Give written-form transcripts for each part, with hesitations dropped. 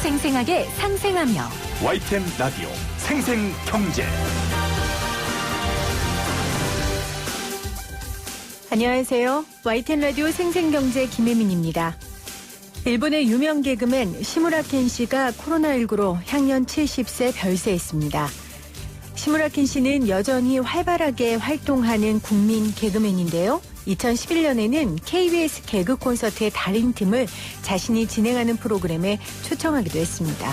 생생하게 상생하며 YTN 라디오 생생경제. 안녕하세요. YTN 라디오 생생경제 김혜민입니다. 일본의 유명 개그맨 시무라 켄 씨가 코로나19로 향년 70세 별세했습니다. 시무라 켄 씨는 여전히 활발하게 활동하는 국민 개그맨인데요. 2011년에는 KBS 개그 콘서트의 달인팀을 자신이 진행하는 프로그램에 초청하기도 했습니다.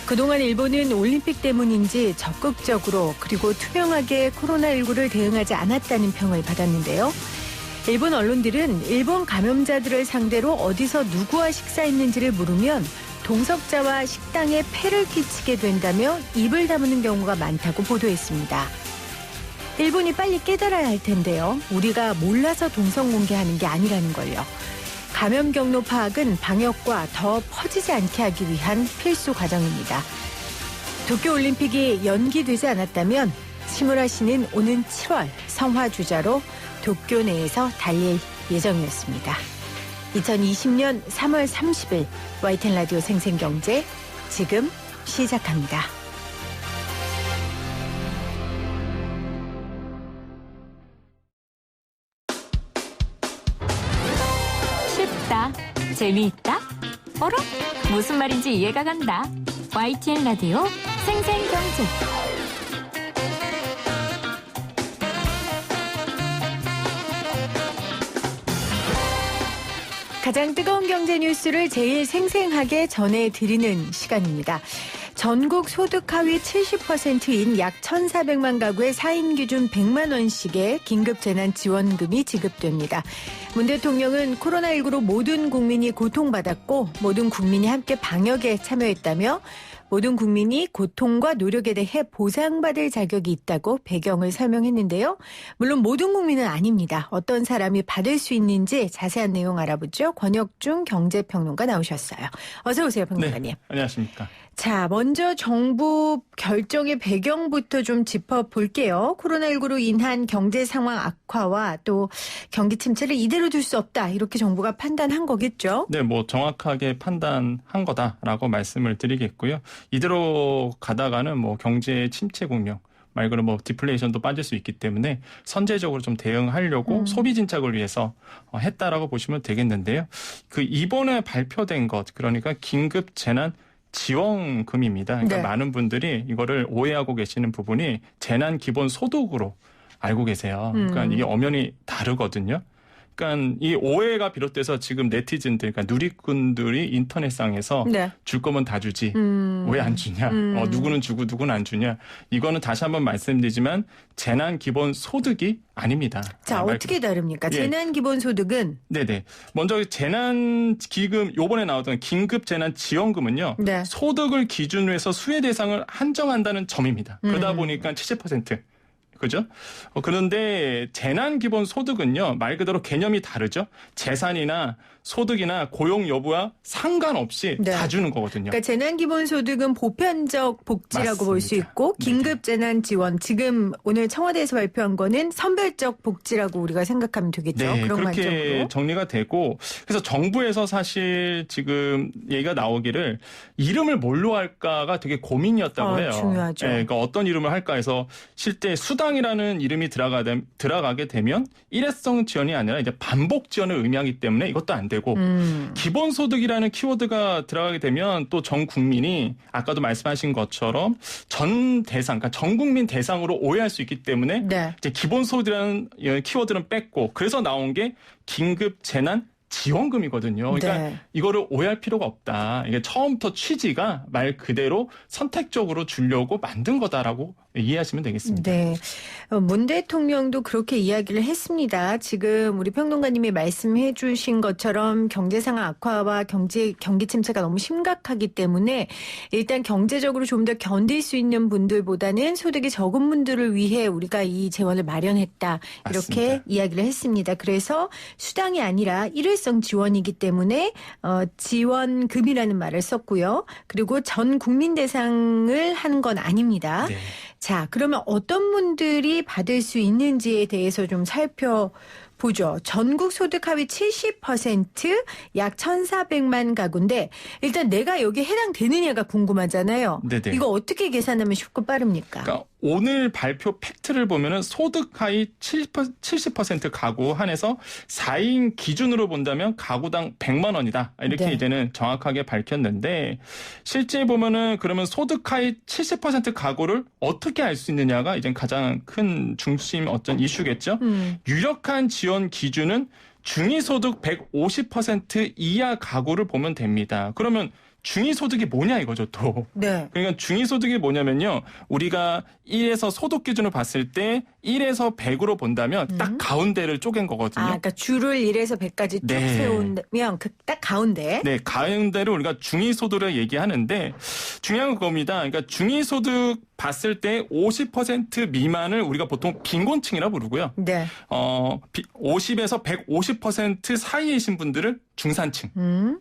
그동안 일본은 올림픽 때문인지 적극적으로 그리고 투명하게 코로나19를 대응하지 않았다는 평을 받았는데요. 일본 언론들은 일본 감염자들을 상대로 어디서 누구와 식사했는지를 물으면 동석자와 식당에 폐를 끼치게 된다며 입을 다무는 경우가 많다고 보도했습니다. 일본이 빨리 깨달아야 할 텐데요. 우리가 몰라서 동선 공개하는 게 아니라는 걸요. 감염 경로 파악은 방역과 더 퍼지지 않게 하기 위한 필수 과정입니다. 도쿄올림픽이 연기되지 않았다면 시무라 씨는 오는 7월 성화주자로 도쿄 내에서 달릴 예정이었습니다. 2020년 3월 30일 YTN 라디오 생생경제 지금 시작합니다. 쉽다, 재미있다, 어라? 무슨 말인지 이해가 간다. YTN 라디오 생생경제. 가장 뜨거운 경제 뉴스를 제일 생생하게 전해드리는 시간입니다. 전국 소득 하위 70%인 약 1,400만 가구의 4인 기준 100만 원씩의 긴급 재난지원금이 지급됩니다. 문 대통령은 코로나19로 모든 국민이 고통받았고 모든 국민이 함께 방역에 참여했다며 모든 국민이 고통과 노력에 대해 보상받을 자격이 있다고 배경을 설명했는데요. 물론 모든 국민은 아닙니다. 어떤 사람이 받을 수 있는지 자세한 내용 알아보죠. 권혁중 경제평론가 나오셨어요. 어서 오세요, 평론가님. 네, 안녕하십니까. 자, 먼저 정부 결정의 배경부터 좀 짚어볼게요. 코로나19로 인한 경제 상황 악화와 또 경기 침체를 이대로 둘 수 없다. 이렇게 정부가 판단한 거겠죠? 네, 정확하게 판단한 거다라고 말씀을 드리겠고요. 이대로 가다가는 경제 침체 국면, 말 그대로 디플레이션도 빠질 수 있기 때문에 선제적으로 좀 대응하려고 소비 진작을 위해서 했다라고 보시면 되겠는데요. 그 이번에 발표된 것, 그러니까 긴급 재난 지원금입니다. 그러니까 네. 많은 분들이 이거를 오해하고 계시는 부분이 재난 기본 소득으로 알고 계세요. 그러니까 이게 엄연히 다르거든요. 그러니까 이 오해가 비롯돼서 지금 네티즌들, 그러니까 누리꾼들이 인터넷상에서 네. 줄 거면 다 주지. 왜 안 주냐? 누구는 주고 누구는 안 주냐? 이거는 다시 한번 말씀드리지만 재난 기본 소득이 아닙니다. 자, 어떻게 다릅니까? 예. 재난 기본 소득은 네네. 먼저 재난 기금 요번에 나왔던 긴급 재난 지원금은요. 네. 소득을 기준으로 해서 수혜 대상을 한정한다는 점입니다. 그러다 보니까 70%. 그죠? 그런데 재난 기본 소득은요, 말 그대로 개념이 다르죠. 재산이나 소득이나 고용 여부와 상관없이 네. 다 주는 거거든요. 그러니까 재난기본소득은 보편적 복지라고 볼 수 맞습니다. 있고 긴급재난지원 지금 오늘 청와대에서 발표한 거는 선별적 복지라고 우리가 생각하면 되겠죠. 네, 그런 그렇게 관점으로. 정리가 되고 그래서 정부에서 사실 지금 얘기가 나오기를 이름을 뭘로 할까가 되게 고민이었다고 해요. 중요하죠. 네, 그러니까 어떤 이름을 할까 해서 실제 수당이라는 이름이 들어가게 되면 일회성 지원이 아니라 이제 반복 지원을 의미하기 때문에 이것도 안 되고 기본소득이라는 키워드가 들어가게 되면 또 전 국민이 아까도 말씀하신 것처럼 전 대상, 그러니까 전 국민 대상으로 오해할 수 있기 때문에 네. 이제 기본소득이라는 키워드는 뺐고 그래서 나온 게 긴급 재난 지원금이거든요. 그러니까 네. 이거를 오해할 필요가 없다. 이게 처음부터 취지가 말 그대로 선택적으로 주려고 만든 거다라고 이해하시면 되겠습니다. 네. 문 대통령도 그렇게 이야기를 했습니다. 지금 우리 평론가님이 말씀해 주신 것처럼 경제 상황 악화와 경기 침체가 너무 심각하기 때문에 일단 경제적으로 좀 더 견딜 수 있는 분들보다는 소득이 적은 분들을 위해 우리가 이 재원을 마련했다. 이렇게 맞습니다. 이야기를 했습니다. 그래서 수당이 아니라 일회성 지원이기 때문에 지원금이라는 말을 썼고요. 그리고 전 국민 대상을 한 건 아닙니다. 네. 자, 그러면 어떤 분들이 받을 수 있는지에 대해서 좀 살펴보죠. 보죠. 전국 소득 하위 70%, 약 1,400만 가구인데 일단 내가 여기에 해당되느냐가 궁금하잖아요. 네네. 이거 어떻게 계산하면 쉽고 빠릅니까? 그러니까 오늘 발표 팩트를 보면은 소득 하위 70% 가구 한해서 4인 기준으로 본다면 가구당 100만 원이다. 이렇게 네. 이제는 정확하게 밝혔는데 실제 보면은 그러면 소득 하위 70% 가구를 어떻게 알 수 있느냐가 이제 가장 큰 중심 어떤 이슈겠죠. 유력한 지원 기준은 중위소득 150% 이하 가구를 보면 됩니다. 그러면 중위소득이 뭐냐 이거죠 또. 네. 그러니까 중위소득이 뭐냐면요. 우리가 1에서 소득 기준을 봤을 때 1에서 100으로 본다면 딱 가운데를 쪼갠 거거든요. 그러니까 줄을 1에서 100까지 쭉 네. 세우면 그 딱 가운데. 네, 가운데를 우리가 중위소득을 얘기하는데 중요한 건 그겁니다. 그러니까 중위소득 봤을 때 50% 미만을 우리가 보통 빈곤층이라고 부르고요. 네. 50에서 150% 사이이신 분들을 중산층.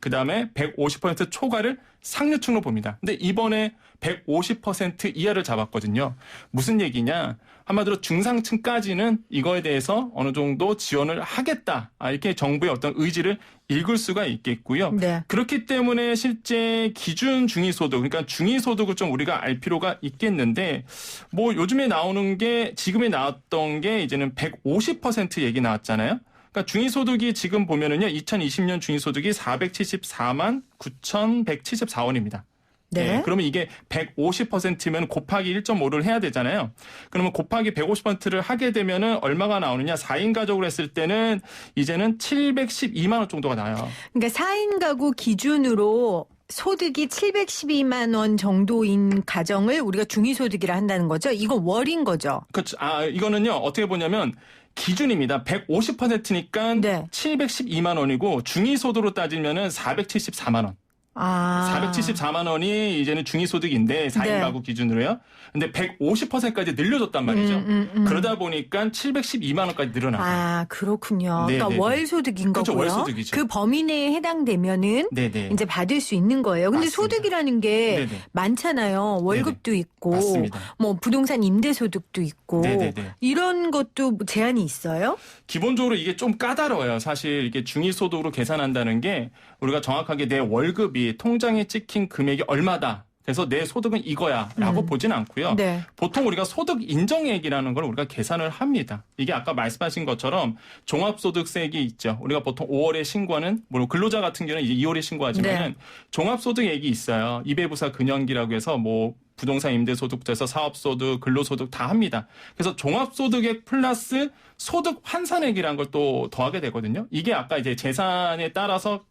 그다음에 150% 초과를 상류층으로 봅니다. 근데 이번에 150% 이하를 잡았거든요. 무슨 얘기냐? 한마디로 중상층까지는 이거에 대해서 어느 정도 지원을 하겠다. 이렇게 정부의 어떤 의지를 읽을 수가 있겠고요. 네. 그렇기 때문에 실제 기준 중위소득, 그러니까 중위소득을 좀 우리가 알 필요가 있겠는데, 뭐 요즘에 나오는 게, 지금에 나왔던 게 이제는 150% 얘기 나왔잖아요. 그러니까 중위소득이 지금 보면은요, 2020년 중위소득이 474만 9,174원입니다. 네. 그러면 이게 150%면 곱하기 1.5를 해야 되잖아요. 그러면 곱하기 150%를 하게 되면은 얼마가 나오느냐? 4인 가족으로 했을 때는 이제는 712만 원 정도가 나와요. 그러니까 4인 가구 기준으로 소득이 712만 원 정도인 가정을 우리가 중위소득이라 한다는 거죠. 이거 월인 거죠. 그렇죠. 이거는요. 어떻게 보냐면 기준입니다. 150%니까 네. 712만 원이고 중위소득으로 따지면은 474만 원. 474만 원이 이제는 중위소득인데 4인 네. 가구 기준으로요. 근데 150%까지 늘려줬단 말이죠. 그러다 보니까 712만 원까지 늘어나요. 그렇군요. 네, 그러니까 네, 네. 월소득인 그렇죠, 거고요. 월소득이죠. 그 범위 내에 해당되면은 네네. 이제 받을 수 있는 거예요. 근데 맞습니다. 소득이라는 게 네네. 많잖아요. 월급도 있고 맞습니다. 뭐 부동산 임대소득도 있고 네네네. 이런 것도 제한이 있어요? 기본적으로 이게 좀 까다로워요. 사실 이게 중위소득으로 계산한다는 게 우리가 정확하게 내 월급이 통장에 찍힌 금액이 얼마다. 그래서 내 소득은 이거야라고 보진 않고요. 네. 보통 우리가 소득 인정액이라는 걸 우리가 계산을 합니다. 이게 아까 말씀하신 것처럼 종합소득세액이 있죠. 우리가 보통 5월에 신고하는 물론 근로자 같은 경우는 이제 2월에 신고하지만은 네. 종합소득액이 있어요. 이배부사 근연기라고 해서 뭐 부동산 임대소득에서 사업소득, 근로소득 다 합니다. 그래서 종합소득액 플러스 소득 환산액이라는 걸 또 더하게 되거든요. 이게 아까 이제 재산에 따라서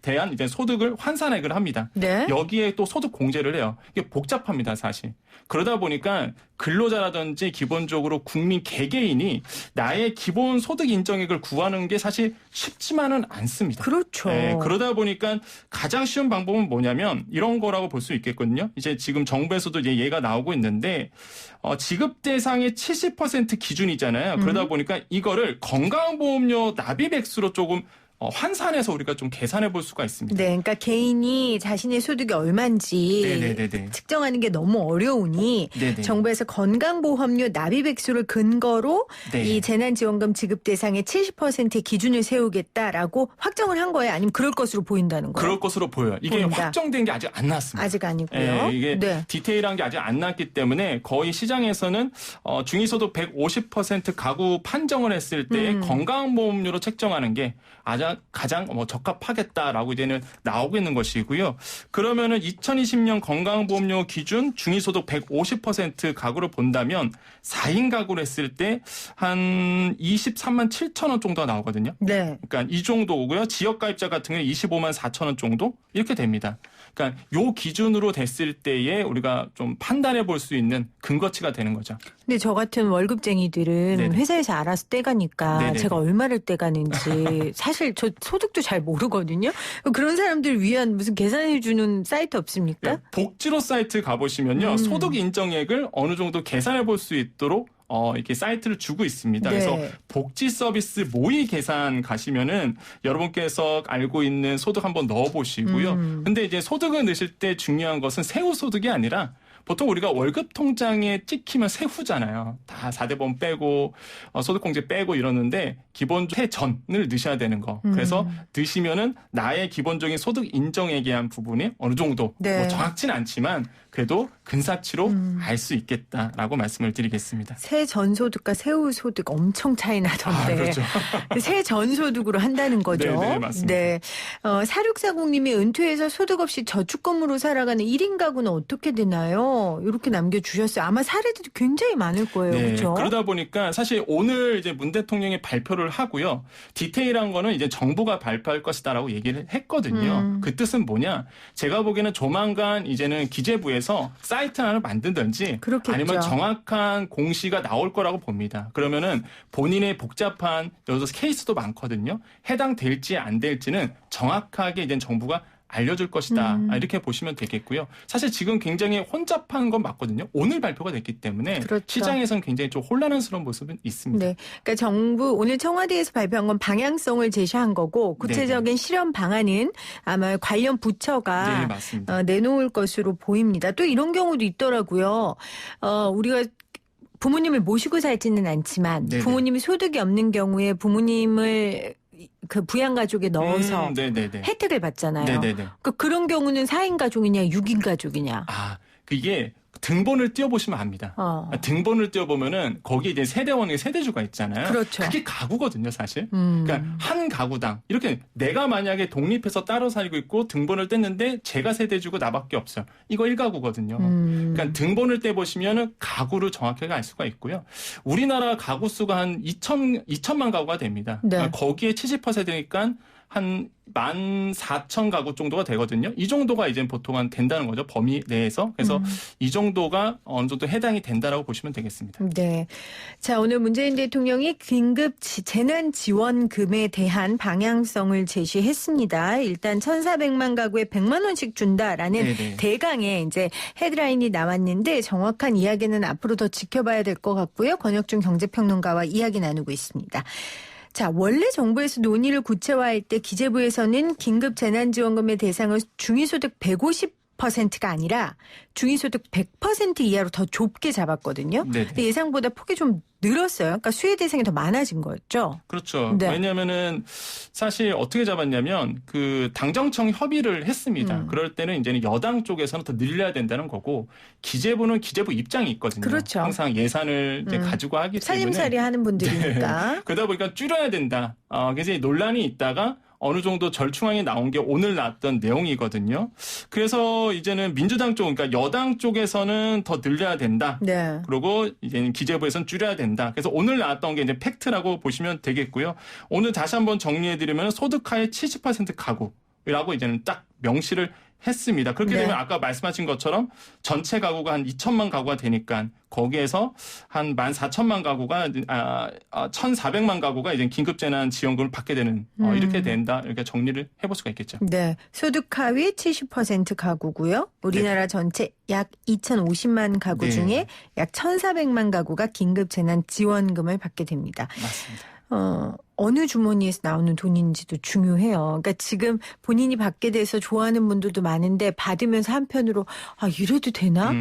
대한 이제 소득을 환산액을 합니다. 네. 여기에 또 소득 공제를 해요. 이게 복잡합니다, 사실. 그러다 보니까 근로자라든지 기본적으로 국민 개개인이 나의 기본 소득 인정액을 구하는 게 사실 쉽지만은 않습니다. 그렇죠. 네, 그러다 보니까 가장 쉬운 방법은 뭐냐면 이런 거라고 볼 수 있겠거든요. 이제 지금 정부에서도 이제 얘가 나오고 있는데 지급 대상의 70% 기준이잖아요. 그러다 보니까 이거를 건강보험료 납입 액수로 조금 환산해서 우리가 좀 계산해 볼 수가 있습니다. 네, 그러니까 개인이 자신의 소득이 얼마인지 네네네네. 측정하는 게 너무 어려우니 네네. 정부에서 건강보험료 납입 액수를 근거로 네. 이 재난지원금 지급 대상의 70%의 기준을 세우겠다라고 확정을 한 거예요? 아니면 그럴 것으로 보인다는 거예요? 그럴 것으로 보여요. 이게 보인다. 확정된 게 아직 안 나왔습니다. 아직 아니고요. 예, 이게 네. 디테일한 게 아직 안 나왔기 때문에 거의 시장에서는 중위소득 150% 가구 판정을 했을 때 건강보험료로 책정하는 게 가장 적합하겠다라고 이제는 나오고 있는 것이고요. 그러면은 2020년 건강보험료 기준 중위소득 150% 가구를 본다면 4인 가구를 했을 때 한 23만 7천 원 정도가 나오거든요. 네. 그러니까 이 정도고요. 지역가입자 같은 경우는 25만 4천 원 정도 이렇게 됩니다. 그러니까 요 기준으로 됐을 때에 우리가 좀 판단해 볼 수 있는 근거치가 되는 거죠. 근데 저 같은 월급쟁이들은 네네. 회사에서 알아서 떼가니까 네네네. 제가 얼마를 떼가는지 사실 저 소득도 잘 모르거든요. 그런 사람들 위한 무슨 계산해주는 사이트 없습니까? 복지로 사이트 가보시면요. 소득 인정액을 어느 정도 계산해 볼 수 있도록 이렇게 사이트를 주고 있습니다. 네. 그래서 복지 서비스 모의 계산 가시면은 여러분께서 알고 있는 소득 한번 넣어보시고요. 근데 이제 소득을 넣으실 때 중요한 것은 세후 소득이 아니라 보통 우리가 월급 통장에 찍히면 세후잖아요. 다 4대보험 빼고 소득공제 빼고 이러는데 기본 세전을 넣으셔야 되는 거. 그래서 넣으시면은 나의 기본적인 소득 인정에 대한 부분이 어느 정도 네. 뭐 정확치는 않지만 그래도 근사치로 알 수 있겠다라고 말씀을 드리겠습니다. 새 전소득과 세후 소득 엄청 차이 나던데. 그렇죠. 새 전소득으로 한다는 거죠. 네, 맞습니다. 네. 4640님이 은퇴해서 소득 없이 저축금으로 살아가는 1인 가구는 어떻게 되나요? 이렇게 남겨주셨어요. 아마 사례들이 굉장히 많을 거예요. 네, 그렇죠? 그러다 보니까 사실 오늘 이제 문 대통령이 발표를 하고요. 디테일한 거는 이제 정부가 발표할 것이다라고 얘기를 했거든요. 그 뜻은 뭐냐? 제가 보기에는 조만간 이제는 기재부에서 사이트 하나를 만든든지 그렇겠죠. 아니면 정확한 공시가 나올 거라고 봅니다. 그러면은 본인의 복잡한 여기서 케이스도 많거든요. 해당될지 안 될지는 정확하게 이제 정부가 알려줄 것이다. 이렇게 보시면 되겠고요. 사실 지금 굉장히 혼잡한 건 맞거든요. 오늘 발표가 됐기 때문에 그렇죠. 시장에서는 굉장히 좀 혼란스러운 모습은 있습니다. 네. 그러니까 정부 오늘 청와대에서 발표한 건 방향성을 제시한 거고 구체적인 실현 방안은 아마 관련 부처가 네, 맞습니다. 내놓을 것으로 보입니다. 또 이런 경우도 있더라고요. 우리가 부모님을 모시고 살지는 않지만 네네. 부모님이 소득이 없는 경우에 부모님을 그 부양가족에 넣어서 네네네. 혜택을 받잖아요. 네네네. 그러니까 그런 경우는 4인 가족이냐 6인 가족이냐. 아, 그게 등본을 띄워보시면 압니다. 등본을 띄워보면은 거기에 이제 세대원의 세대주가 있잖아요. 그렇죠. 그게 가구거든요, 사실. 그러니까 한 가구당 이렇게 내가 만약에 독립해서 따로 살고 있고 등본을 뗐는데 제가 세대주고 나밖에 없어요. 이거 1가구거든요. 그러니까 등본을 떼보시면은 가구를 정확하게 알 수가 있고요. 우리나라 가구 수가 한 2천만 가구가 됩니다. 네. 그러니까 거기에 70%니까 한 14,000가구 정도가 되거든요. 이 정도가 이제 보통 한 된다는 거죠. 범위 내에서. 그래서 이 정도가 어느 정도 해당이 된다라고 보시면 되겠습니다. 네. 자, 오늘 문재인 대통령이 긴급 재난지원금에 대한 방향성을 제시했습니다. 일단 1,400만 가구에 100만 원씩 준다라는 네네. 대강의 이제 헤드라인이 나왔는데 정확한 이야기는 앞으로 더 지켜봐야 될 것 같고요. 권혁준 경제평론가와 이야기 나누고 있습니다. 자, 원래 정부에서 논의를 구체화할 때 기재부에서는 긴급 재난지원금의 대상을 중위소득 150%가 아니라 중위소득 100% 이하로 더 좁게 잡았거든요. 네네. 근데 예상보다 폭이 좀 늘었어요. 그러니까 수혜 대상이 더 많아진 거였죠. 그렇죠. 네. 왜냐면은 사실 어떻게 잡았냐면 그 당정청 협의를 했습니다. 그럴 때는 이제는 여당 쪽에서는 더 늘려야 된다는 거고 기재부는 기재부 입장이 있거든요. 그렇죠. 항상 예산을 이제 가지고 하기 때문에 살림살이 하는 분들이니까. 네. 그러다 보니까 줄여야 된다. 그래서 논란이 있다가 어느 정도 절충안이 나온 게 오늘 나왔던 내용이거든요. 그래서 이제는 민주당 쪽, 그러니까 여당 쪽에서는 더 늘려야 된다. 네. 그리고 이제는 기재부에서는 줄여야 된다. 그래서 오늘 나왔던 게 이제 팩트라고 보시면 되겠고요. 오늘 다시 한번 정리해드리면 소득하의 70% 가구라고 이제는 딱 명시를 했습니다. 그렇게 네. 되면 아까 말씀하신 것처럼 전체 가구가 한 2천만 가구가 되니까 거기에서 한 14,000만 가구가 1,400만 가구가 이제 긴급재난지원금을 받게 되는 이렇게 된다. 이렇게 정리를 해볼 수가 있겠죠. 네. 소득 하위 70% 가구고요. 우리나라 전체 약 2,050만 가구 네. 중에 약 1,400만 가구가 긴급재난지원금을 받게 됩니다. 맞습니다. 어느 주머니에서 나오는 돈인지도 중요해요. 그러니까 지금 본인이 받게 돼서 좋아하는 분들도 많은데 받으면서 한편으로 이래도 되나?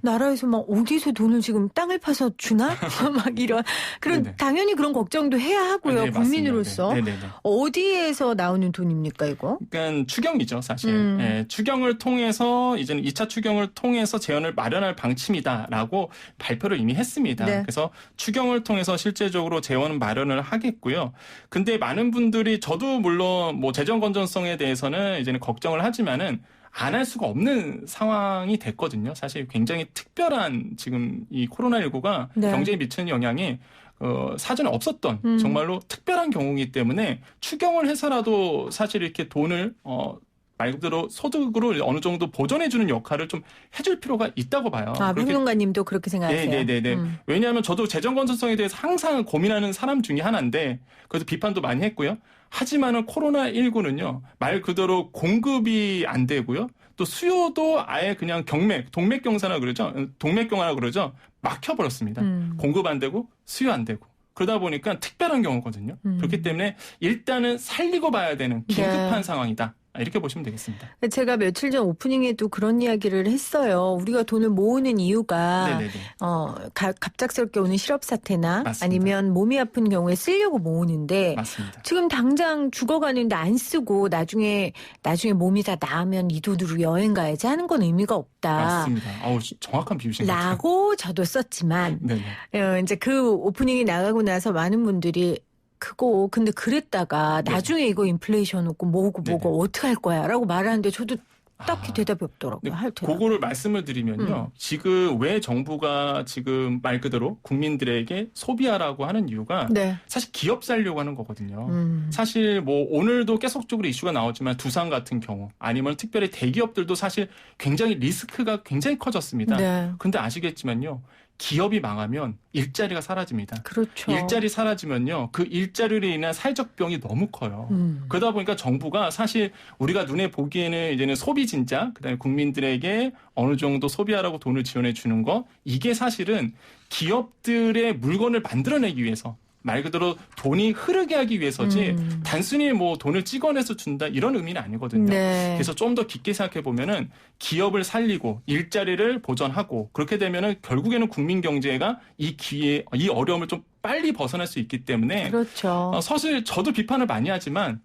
나라에서 막 어디서 돈을 지금 땅을 파서 주나? 막 이런 그런 네네. 당연히 그런 걱정도 해야 하고요. 네, 국민으로서. 맞습니다. 네네네. 어디에서 나오는 돈입니까 이거? 그러니까 추경이죠, 사실. 예, 추경을 통해서 이제는 2차 추경을 통해서 재원을 마련할 방침이다라고 발표를 이미 했습니다. 네. 그래서 추경을 통해서 실제적으로 재원 마련을 하겠고요. 근데 많은 분들이 저도 물론 뭐 재정 건전성에 대해서는 이제는 걱정을 하지만은 안 할 수가 없는 상황이 됐거든요. 사실 굉장히 특별한 지금 이 코로나19가 네. 경제에 미치는 영향이 사전에 없었던 정말로 특별한 경우이기 때문에 추경을 해서라도 사실 이렇게 돈을 말 그대로 소득으로 어느 정도 보전해주는 역할을 좀 해줄 필요가 있다고 봐요. 평론가님도 그렇게 생각하세요? 네네네. 왜냐하면 저도 재정 건전성에 대해서 항상 고민하는 사람 중에 하나인데 그래서 비판도 많이 했고요. 하지만은 코로나19는요 말 그대로 공급이 안 되고요. 또 수요도 아예 그냥 동맥경화라 그러죠. 막혀버렸습니다. 공급 안 되고 수요 안 되고. 그러다 보니까 특별한 경우거든요. 그렇기 때문에 일단은 살리고 봐야 되는 긴급한 네. 상황이다. 이렇게 보시면 되겠습니다. 제가 며칠 전 오프닝에도 그런 이야기를 했어요. 우리가 돈을 모으는 이유가 네네네. 갑작스럽게 오는 실업 사태나 맞습니다. 아니면 몸이 아픈 경우에 쓰려고 모으는데 맞습니다. 지금 당장 죽어가는데 안 쓰고 나중에 몸이 다 나으면 이 돈으로 여행 가야지 하는 건 의미가 없다. 맞습니다. 정확한 비유신 것 같아요. 라고 저도 썼지만 네네. 이제 그 오프닝이 나가고 나서 많은 분들이 근데 그랬다가 나중에 이거 인플레이션 오고 뭐고 어떻게 할 거야 라고 말하는데 저도 딱히 대답이 없더라고요. 할 테나. 그거를 말씀을 드리면요. 지금 왜 정부가 지금 말 그대로 국민들에게 소비하라고 하는 이유가 네. 사실 기업 살려고 하는 거거든요. 사실 뭐 오늘도 계속적으로 이슈가 나오지만 두산 같은 경우 아니면 특별히 대기업들도 사실 굉장히 리스크가 굉장히 커졌습니다. 네. 근데 아시겠지만요. 기업이 망하면 일자리가 사라집니다. 그렇죠. 일자리 사라지면요. 그 일자리로 인한 사회적 병이 너무 커요. 그러다 보니까 정부가 사실 우리가 눈에 보기에는 이제는 소비 진짜 그다음에 국민들에게 어느 정도 소비하라고 돈을 지원해 주는 거 이게 사실은 기업들의 물건을 만들어내기 위해서 말 그대로 돈이 흐르게 하기 위해서지 단순히 뭐 돈을 찍어내서 준다 이런 의미는 아니거든요. 네. 그래서 좀 더 깊게 생각해 보면은 기업을 살리고 일자리를 보전하고 그렇게 되면은 결국에는 국민 경제가 이 어려움을 좀 빨리 벗어날 수 있기 때문에 그렇죠. 사실 저도 비판을 많이 하지만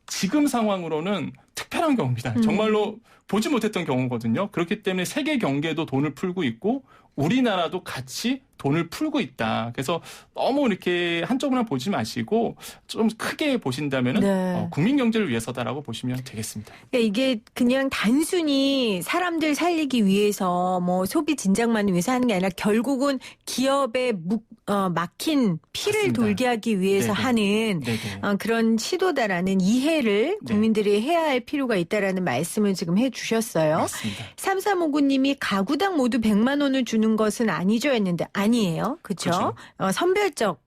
지금 상황으로는 특별한 경우입니다. 정말로 보지 못했던 경우거든요. 그렇기 때문에 세계 경제도 돈을 풀고 있고 우리나라도 같이 돈을 풀고 있다. 그래서 너무 이렇게 한쪽으로만 보지 마시고 좀 크게 보신다면은 네. 국민 경제를 위해서다라고 보시면 되겠습니다. 그러니까 이게 그냥 단순히 사람들 살리기 위해서 뭐 소비 진작만 위해서 하는 게 아니라 결국은 기업에 막힌 피를 맞습니다. 돌게 하기 위해서 네네. 하는 네네. 그런 시도다라는 이해를 국민들이 해야 할 필요가 있다라는 말씀을 지금 해주셨어요. 맞습니다. 3359님이 가구당 모두 100만 원을 주는 것은 아니죠 했는데 아니에요. 그렇죠? 선별적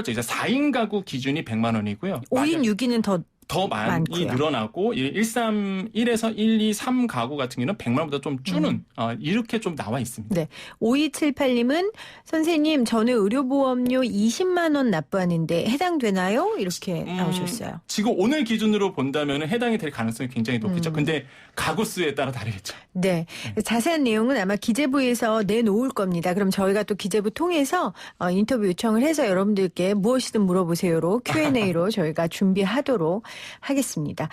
이제 4인 가구 기준이 100만 원이고요. 5인 6인은 더 많이 많고요. 늘어나고 1에서 1, 2, 3 가구 같은 경우는 100만 원보다 좀 주는 이렇게 좀 나와 있습니다. 네. 5278님은 선생님 저는 의료보험료 20만 원 납부하는데 해당되나요? 이렇게 나오셨어요. 지금 오늘 기준으로 본다면 해당이 될 가능성이 굉장히 높겠죠. 근데 가구 수에 따라 다르겠죠. 네. 자세한 내용은 아마 기재부에서 내놓을 겁니다. 그럼 저희가 또 기재부 통해서 인터뷰 요청을 해서 여러분들께 무엇이든 물어보세요로 Q&A로 저희가 준비하도록 하겠습니다.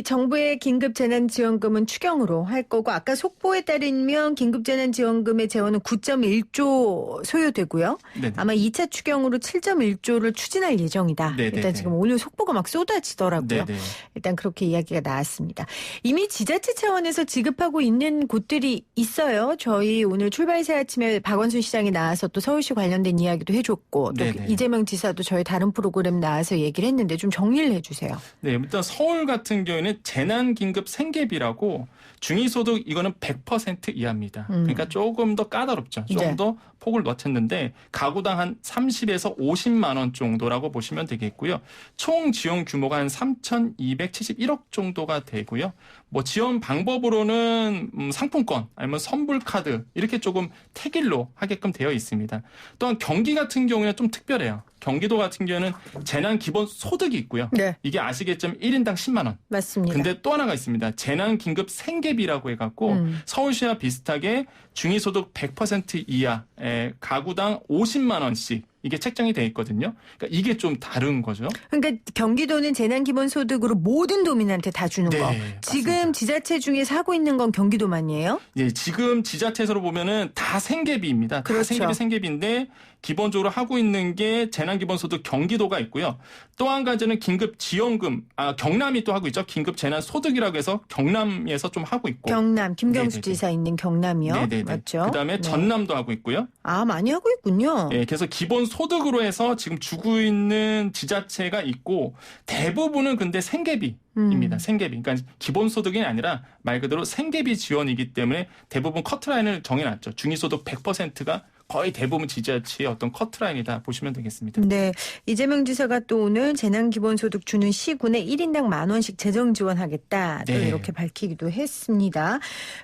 정부의 긴급재난지원금은 추경으로 할 거고 아까 속보에 따르면 긴급재난지원금의 재원은 9.1조 소요되고요. 네네. 아마 2차 추경으로 7.1조를 추진할 예정이다. 네네네. 일단 지금 오늘 속보가 막 쏟아지더라고요. 네네. 일단 그렇게 이야기가 나왔습니다. 이미 지자체 차원에서 지급하고 있는 곳들이 있어요. 저희 오늘 출발새 아침에 박원순 시장이 나와서 또 서울시 관련된 이야기도 해줬고 또 네네. 이재명 지사도 저희 다른 프로그램 나와서 얘기를 했는데 좀 정리를 해주세요. 네, 일단 서울 같은 경우에는 재난긴급 생계비라고 중위소득 이거는 100% 이하입니다. 그러니까 조금 더 까다롭죠. 조금 네. 더 폭을 넓혔는데 가구당 한 30에서 50만 원 정도라고 보시면 되겠고요. 총 지원 규모가 한 3,271억 정도가 되고요. 뭐 지원 방법으로는 상품권 아니면 선불카드 이렇게 조금 택일로 하게끔 되어 있습니다. 또한 경기 같은 경우에는 좀 특별해요. 경기도 같은 경우에는 재난 기본 소득이 있고요. 네. 이게 아시겠지만 1인당 10만 원. 맞습니다. 근데 또 하나가 있습니다. 재난 긴급 생계비라고 해갖고 서울시와 비슷하게 중위소득 100% 이하의 가구당 50만 원씩 이게 책정이 돼 있거든요. 그러니까 이게 좀 다른 거죠. 그러니까 경기도는 재난기본소득으로 모든 도민한테 다 주는 네, 거. 맞습니다. 지금 지자체 중에서 하고 있는 건 경기도만이에요? 예, 지금 지자체에서로 보면은 다 생계비입니다. 다 그렇죠. 생계비인데 기본적으로 하고 있는 게 재난기본소득 경기도가 있고요. 또 한 가지는 긴급지원금, 경남이 또 하고 있죠. 긴급재난소득이라고 해서 경남에서 좀 하고 있고. 경남, 김경수 네네네. 지사 있는 경남이요. 네네네. 맞죠? 그다음에 네. 전남도 하고 있고요. 많이 하고 있군요. 예, 그래서 기본 소득으로 해서 지금 주고 있는 지자체가 있고 대부분은 근데 생계비입니다. 생계비. 그러니까 기본 소득이 아니라 말 그대로 생계비 지원이기 때문에 대부분 커트라인을 정해놨죠. 중위소득 100%가 거의 대부분 지자체의 어떤 커트라인이다 보시면 되겠습니다. 네. 이재명 지사가 또 오늘 재난기본소득 주는 시군에 1인당 10,000원씩 재정 지원하겠다. 또 네. 이렇게 밝히기도 했습니다.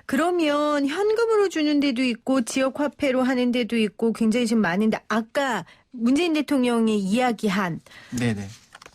그러면 현금으로 주는 데도 있고 지역화폐로 하는 데도 있고 굉장히 지금 많은데 아까 문재인 대통령이 이야기한 네네.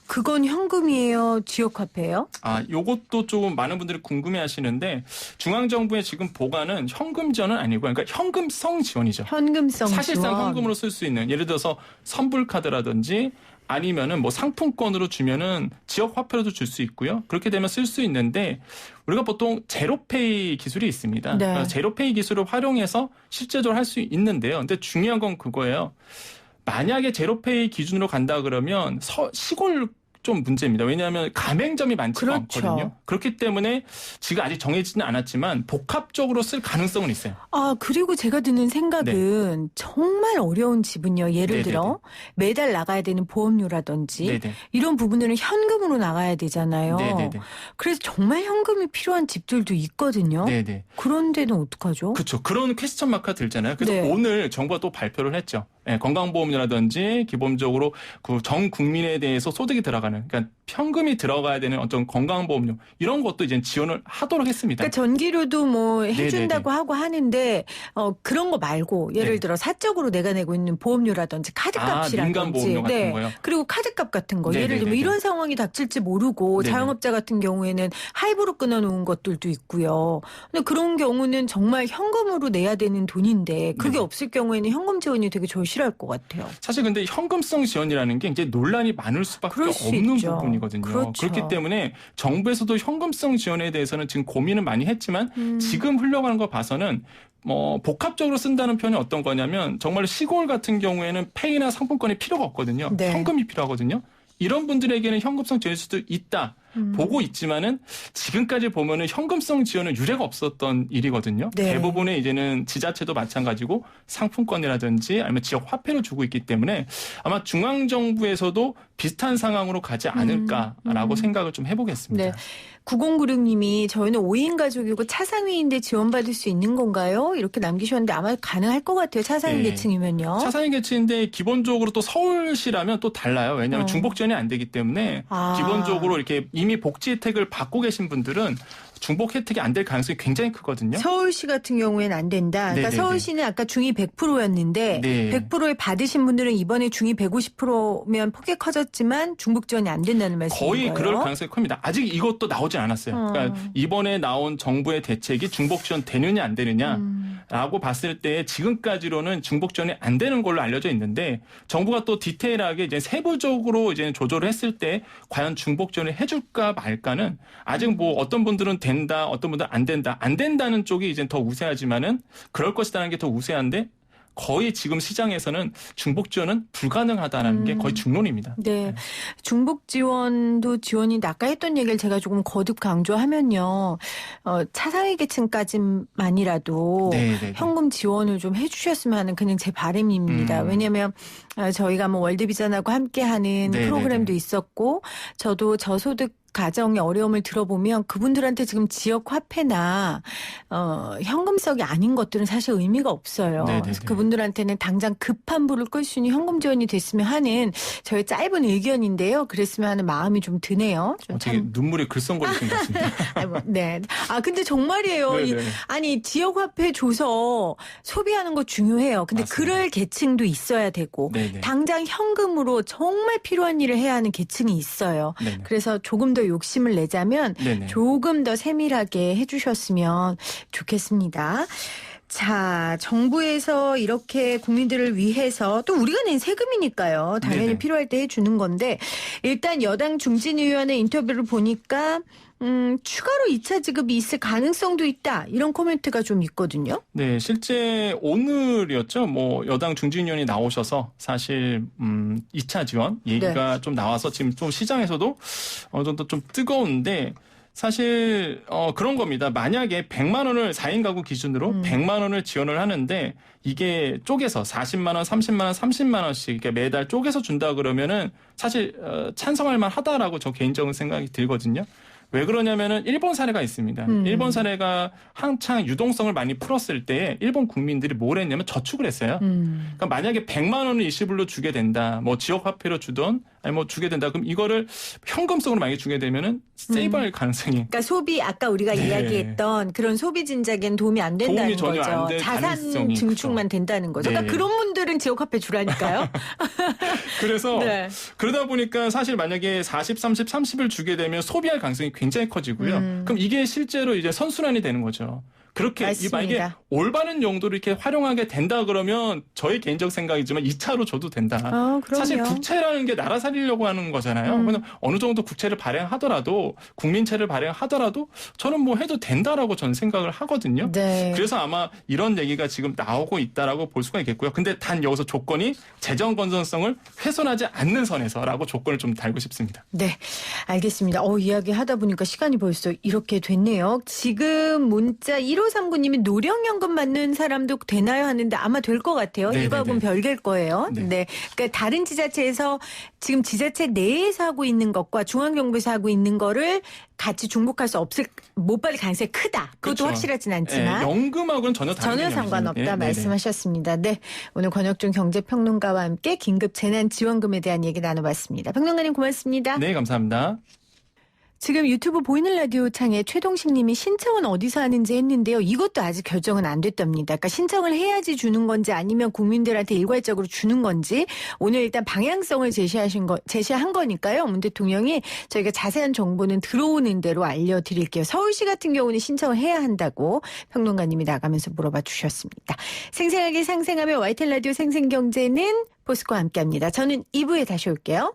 그건 현금이에요? 지역화폐예요? 요것도 좀 많은 분들이 궁금해하시는데 중앙정부의 지금 보관은 현금 지원은 아니고 그러니까 현금성 지원이죠. 현금성 사실상 지원. 현금으로 쓸 수 있는 예를 들어서 선불카드라든지 아니면은 뭐 상품권으로 주면은 지역 화폐로도 줄 수 있고요. 그렇게 되면 쓸 수 있는데 우리가 보통 제로페이 기술이 있습니다. 네. 그러니까 제로페이 기술을 활용해서 실제적으로 할 수 있는데요. 근데 중요한 건 그거예요. 만약에 제로페이 기준으로 간다 그러면 시골 좀 문제입니다. 왜냐하면 가맹점이 많지가 그렇죠. 않거든요. 그렇기 때문에 지금 아직 정해지는 않았지만 복합적으로 쓸 가능성은 있어요. 그리고 제가 드는 생각은 정말 어려운 집은요. 예를 네네네. 들어 매달 나가야 되는 보험료라든지 네네. 이런 부분들은 현금으로 나가야 되잖아요. 네네네. 그래서 정말 현금이 필요한 집들도 있거든요. 네네. 그런 데는 어떡하죠? 그렇죠. 그런 퀘스천 마크가 들잖아요. 그래서 네. 오늘 정부가 또 발표를 했죠. 네, 건강보험료라든지 기본적으로 그 전 국민에 대해서 소득이 들어가는 그러니까 현금이 들어가야 되는 어떤 건강보험료 이런 것도 이제 지원을 하도록 했습니다. 그러니까 전기료도 뭐 해준다고 네네네. 하고 하는데 그런 거 말고 예를 네. 들어 사적으로 내가 내고 있는 보험료라든지 카드값이라든지 민간 보험료 같은 거요. 그리고 카드값 같은 거 네네네네. 예를 들면 이런 상황이 닥칠지 모르고 네네. 자영업자 같은 경우에는 할부로 끊어놓은 것들도 있고요. 근데 그런 경우는 정말 현금으로 내야 되는 돈인데 그게 네네. 없을 경우에는 현금 지원이 되게 절실할 것 같아요. 사실 근데 현금성 지원이라는 게 이제 논란이 많을 수밖에 그럴 수 없는 있죠. 부분이거든요. 그렇죠. 그렇기 때문에 정부에서도 현금성 지원에 대해서는 지금 고민을 많이 했지만 지금 흘러가는 거 봐서는 복합적으로 쓴다는 표현이 어떤 거냐면 정말 시골 같은 경우에는 페이나 상품권이 필요가 없거든요. 네. 현금이 필요하거든요. 이런 분들에게는 현금성 지원일 수도 있다. 보고 있지만은 지금까지 보면은 현금성 지원은 유례가 없었던 일이거든요. 네. 대부분의 이제는 지자체도 마찬가지고 상품권이라든지 아니면 지역 화폐를 주고 있기 때문에 아마 중앙정부에서도 비슷한 상황으로 가지 않을까라고 생각을 좀 해보겠습니다. 네. 9096님이 저희는 5인 가족이고 차상위인데 지원받을 수 있는 건가요? 이렇게 남기셨는데 아마 가능할 것 같아요. 차상위 네. 계층이면요. 차상위 계층인데 기본적으로 또 서울시라면 또 달라요. 왜냐하면 중복 지원이 안 되기 때문에 기본적으로 이렇게 이미 복지 혜택을 받고 계신 분들은 중복 혜택이 안 될 가능성이 굉장히 크거든요. 서울시 같은 경우에는 안 된다. 그러니까 네네네. 서울시는 아까 중위 100%였는데 네. 100%에 받으신 분들은 이번에 중위 150%면 폭이 커졌지만 중복 지원이 안 된다는 말씀인 거의 거예요? 그럴 가능성이 큽니다. 아직 이것도 나오지 않았어요. 그러니까 이번에 나온 정부의 대책이 중복 지원 되느냐 안 되느냐라고 봤을 때 지금까지로는 중복 지원이 안 되는 걸로 알려져 있는데 정부가 또 디테일하게 이제 세부적으로 이제 조절을 했을 때 과연 중복 지원을 해줄까 말까는 아직 뭐 어떤 분들은 된다, 어떤 분들은 안 된다. 안 된다는 쪽이 이제 더 우세하지만은 그럴 것이라는 게 더 우세한데 거의 지금 시장에서는 중복 지원은 불가능하다는 게 거의 중론입니다. 네. 중복 지원도 지원인데 아까 했던 얘기를 제가 조금 거듭 강조하면요. 차상위 계층까지만이라도 네네네. 현금 지원을 좀 해주셨으면 하는 그냥 제 바람입니다. 왜냐하면 저희가 뭐 월드비전하고 함께하는 네네네. 프로그램도 있었고 저도 저소득 가정의 어려움을 들어보면 그분들한테 지금 지역 화폐나 현금성이 아닌 것들은 사실 의미가 없어요. 네네네. 그래서 그분들한테는 당장 급한 불을 끌 수 있는 현금 지원이 됐으면 하는 저의 짧은 의견인데요. 그랬으면 하는 마음이 좀 드네요. 좀 되게 참. 눈물이 글썽거리신 것 같습니다. 네. 근데 정말이에요. 네네. 아니 지역 화폐 줘서 소비하는 거 중요해요. 근데 맞습니다. 그럴 계층도 있어야 되고 네네. 당장 현금으로 정말 필요한 일을 해야 하는 계층이 있어요. 네네. 그래서 조금 더 욕심을 내자면 네네. 조금 더 세밀하게 해주셨으면 좋겠습니다. 자, 정부에서 이렇게 국민들을 위해서 또 우리가 낸 세금이니까요. 당연히 네네. 필요할 때 해주는 건데 일단 여당 중진 의원의 인터뷰를 보니까 추가로 2차 지급이 있을 가능성도 있다. 이런 코멘트가 좀 있거든요. 네, 실제 오늘이었죠. 뭐 여당 중진 의원이 나오셔서 사실 2차 지원 얘기가 좀 나와서 지금 좀 시장에서도 어느 정도 좀 뜨거운데 사실 그런 겁니다. 만약에 100만 원을 4인 가구 기준으로 100만 원을 지원을 하는데 이게 쪼개서 40만 원, 30만 원, 30만 원씩 그러니까 매달 쪼개서 준다 그러면은 사실 찬성할 만하다라고 저 개인적인 생각이 들거든요. 왜 그러냐면은 일본 사례가 있습니다. 일본 사례가 한창 유동성을 많이 풀었을 때 일본 국민들이 뭘 했냐면 저축을 했어요. 그러니까 만약에 100만 원을 일시불로 주게 된다. 뭐 지역 화폐로 주던 아니 뭐 주게 된다. 그럼 이거를 현금성으로 만약에 주게 되면은 세이브할 가능성이 그러니까 소비 아까 우리가 네. 이야기했던 그런 소비 진작에는 도움이 안 된다는 도움이 전혀 거죠. 안 될 자산 가능성이 증축만 있죠. 된다는 거죠. 네. 그러니까 그런 분들은 지역화폐 주라니까요. 그래서 네. 그러다 보니까 사실 만약에 40, 30, 30을 주게 되면 소비할 가능성이 굉장히 커지고요. 그럼 이게 실제로 이제 선순환이 되는 거죠. 그렇게 맞습니다. 만약에 올바른 용도로 이렇게 활용하게 된다 그러면 저의 개인적 생각이지만 2차로 줘도 된다. 그럼요. 사실 국채라는 게 나라 살리려고 하는 거잖아요. 그래서 어느 정도 국채를 발행하더라도 국민채를 발행하더라도 저는 뭐 해도 된다라고 저는 생각을 하거든요. 네. 그래서 아마 이런 얘기가 지금 나오고 있다라고 볼 수가 있겠고요. 근데 단 여기서 조건이 재정 건전성을 훼손하지 않는 선에서라고 조건을 좀 달고 싶습니다. 네, 알겠습니다. 이야기 하다 보니까 시간이 벌써 이렇게 됐네요. 지금 문자 1539님이 노령연금 받는 사람도 되나요? 하는데 아마 될 것 같아요. 네네네. 이거하고는 별개일 거예요. 네. 네. 그러니까 다른 지자체에서 지금 지자체 내에서 하고 있는 것과 중앙정부에서 하고 있는 거를 같이 중복할 수 못 받을 가능성이 크다. 그것도 그렇죠. 확실하진 않지만. 연금하고는 전혀 다른 전혀 개념이죠. 상관없다 네, 말씀하셨습니다. 네, 오늘 권혁준 경제평론가와 함께 긴급 재난지원금에 대한 얘기 나눠봤습니다. 평론가님 고맙습니다. 네, 감사합니다. 지금 유튜브 보이는 라디오 창에 최동식 님이 신청은 어디서 하는지 했는데요. 이것도 아직 결정은 안 됐답니다. 그러니까 신청을 해야지 주는 건지 아니면 국민들한테 일괄적으로 주는 건지 오늘 일단 방향성을 제시한 거니까요. 문 대통령이 저희가 자세한 정보는 들어오는 대로 알려드릴게요. 서울시 같은 경우는 신청을 해야 한다고 평론가님이 나가면서 물어봐 주셨습니다. 생생하게 상생하며 YTN 라디오 생생경제는 포스코와 함께합니다. 저는 2부에 다시 올게요.